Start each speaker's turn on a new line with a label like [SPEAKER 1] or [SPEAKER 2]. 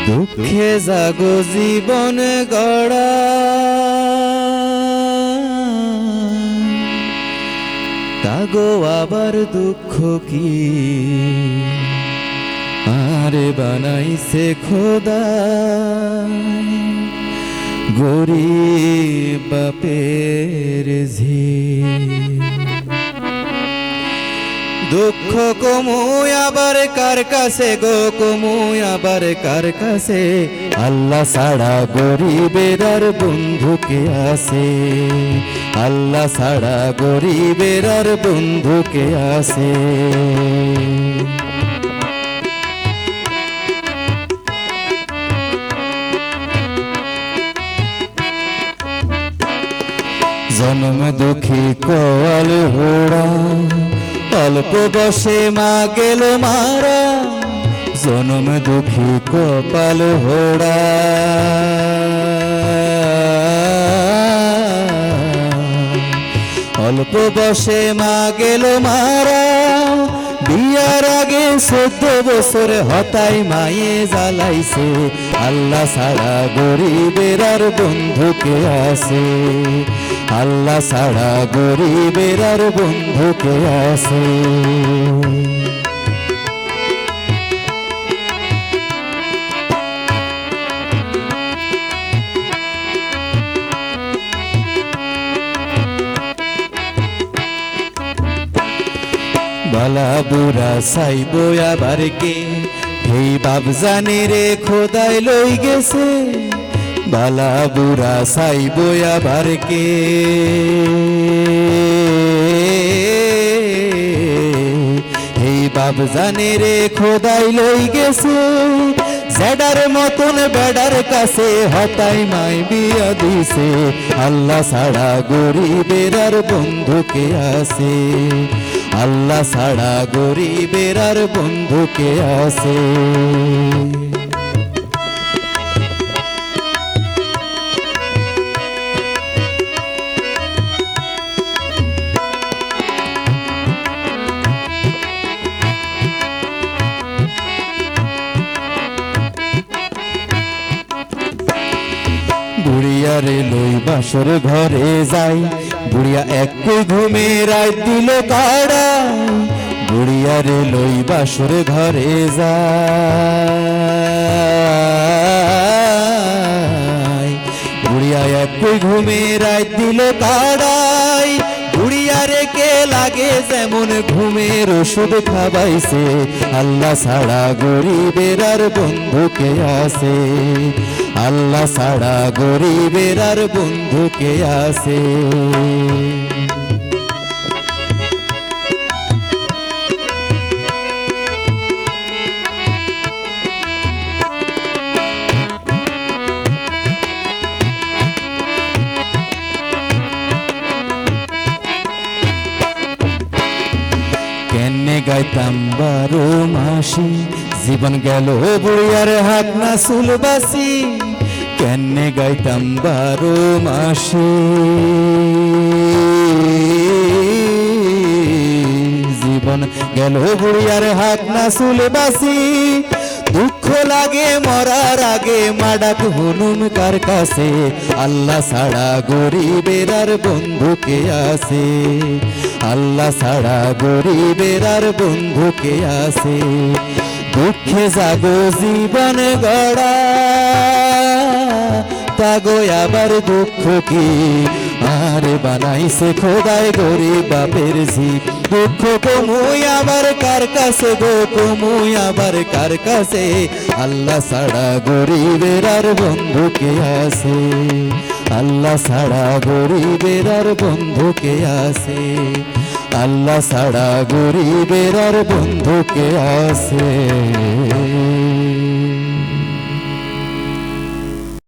[SPEAKER 1] দুঃখে জাগো জীবন গড়া, তাগো আবার দুঃখ কি আরে বানাইছে খোদা গরিব বাপের ঝি। দুঃখ কমুই আবার কার কাছে গো, কমুই আবার কার কাছে, আল্লাহ ছাড়া গরিবের আর বন্ধু কে আছে, আল্লাহ ছাড়া গরিবের আর বন্ধু কে আছে। জন্ম দুঃখী কল হোড়া, অল্প বসে মা গেল মারা, জন্ম দুঃখী কপাল হোড়া। অল্প বসে মা গেল মারা, বিয়ার আগে 14 বছর হতাই মায়ে জ্বালাইছে, আল্লাহ ছাড়া গরিবের আর বন্ধু কে আছে, আল্লাহ ছাড়া গরিবের আর বন্ধু কে আছে। বালা বুড়া চাইব আবার কে, এই বাপ জানে রে খোদাই লই গেছে, বালা বুড়া চাইব আবার কে, এই বাপ জানে রে খোদাই লই গেছে, জেডার মতন বেডার কাছে হতাই মাই বিয়া দিছে, আল্লাহ ছাড়া গরিবের আর বন্ধু কে আছে, আল্লাহ ছাড়া গরিবের আর বন্ধু কে আছে। বুড়িয়া রে লই বাসর ঘরে যাই, বুড়িয়া এক ঘুমে রাত দিল কাড়া, বুড়িয়া রে লই বাসর ঘরে যাই, বুড়িয়া এক ঘুমে রাত দিল কাড়াই, বুড়িয়া রে কে লাগে যেমন ঘুমের ওষুধ খাবাইছে, আল্লাহ ছাড়া গরিবের আর বন্ধু কে আছে, আল্লাহ ছাড়া গরিবের আর বন্ধু কে আছে। কেনে গাইতাম 12 মাসি, জীবন গেল বুড়িয়ার হাত না চুল বাসি, কেনে গাইতাম 12 মাসি, জীবন গেল বুড়িয়ার হাত না চুল বাসি, দুঃখ লাগে মরার আগে মাডাক হুনুম কার কাছে, আল্লাহ ছাড়া গরিবের আর বন্ধু কে আছে, আল্লাহ ছাড়া গরিবের আর বন্ধু কে আছে। দুঃখে জাগো জীবন গড়া, তাগো আবার দুঃখ কি আরে বানাইছে খোদাই গরিব বাপের ঝি। দুঃখ কমুই আবার কার কাছে গো, কমুই আবার কার কাছে, আল্লাহ ছাড়া গরিবের আর বন্ধু কে আছে, আল্লাহ ছাড়া গরিবের আর বন্ধু কে আছে, আল্লাহ ছাড়া গরিবের আর বন্ধু কে আছে।